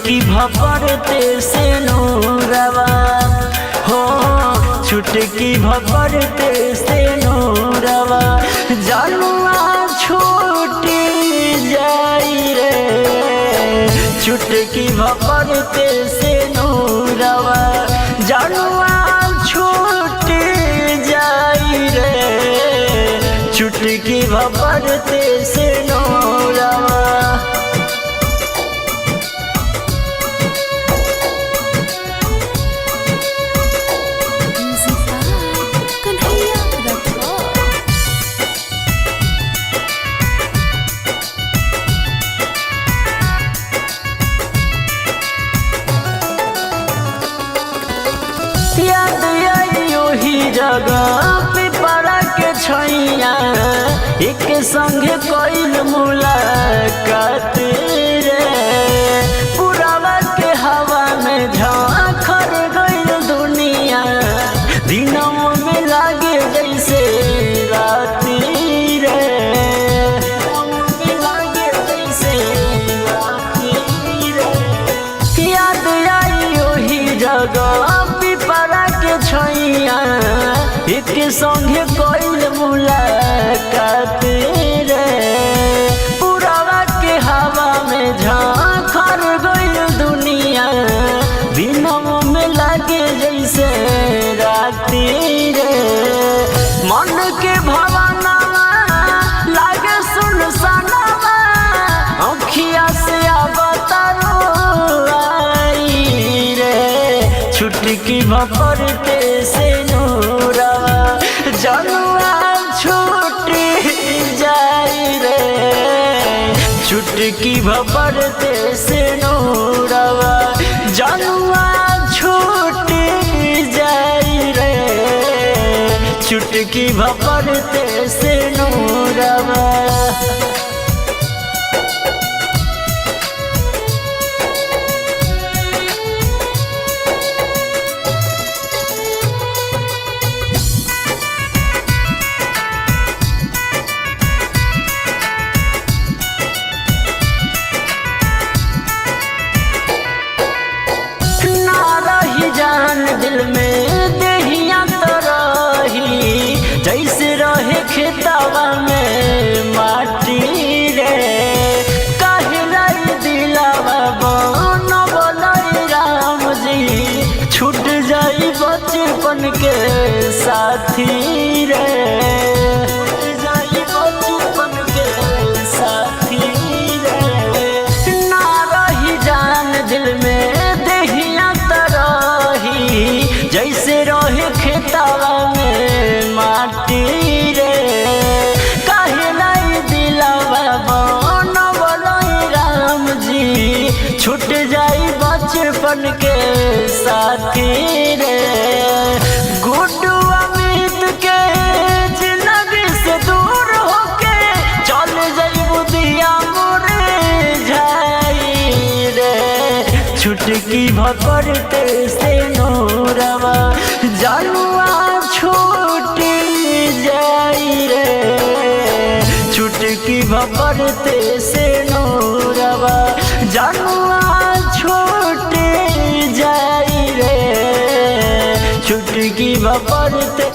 छुटकी भपरते से नूरवा हो, छुटकी भपरते से नूरवा जानुआ छूट जाई रे। छुटकी भपरते से नूरवा जानुआ छूट जाई रे। छुटकी भपरते से नूरवा याद आई ओही जगह पिपरा के छैया एक संगे कइल मुलाकात रे। पुरावा के हवा में झांखर गइल दुनिया, दिनों में लागे जैसे रात रे। लागे जैसे रात रे। याद आई ओही जगह छैया एक संगे कइल मुलाकात रे। पुरावा के हवा में झांखर गइल दुनिया, दिनों में लागे जैसे राती रे। मन के भवनवा लागे सुनसनवा, अखिया से अवतारो आई रे। छुटकी भपरते से नूरवा जानुआ छूट जाई रे। छुटकी भपरते से नूरवा जानुआ छूट जाई रे। छुटकी भपरते से नूरवा दिल में देहिया तो रही जैसे रहे खेतवा में माटी रे। कहलाई दिलावा बन बोलाई राम जी, छूट जाई बचपन के साथी रे। बचपन के साथी रे। ना रही जान दिल में देहिया जैसे रहे खेतवा में माटी रे। कहलाई दिलावा बन बोलाई राम जी, छूट जाई बचपन के साथी रे। गुड्डू अमित के जिंदगी से दूर होके चल जाई बुदिया मोरे जाई रे। छुटकी भपरते से नूरवा जानुआ छूट जाई रे। छुटकी भपरते से नूरवा जानुआ छूट जाई रे। छुटकी भपरते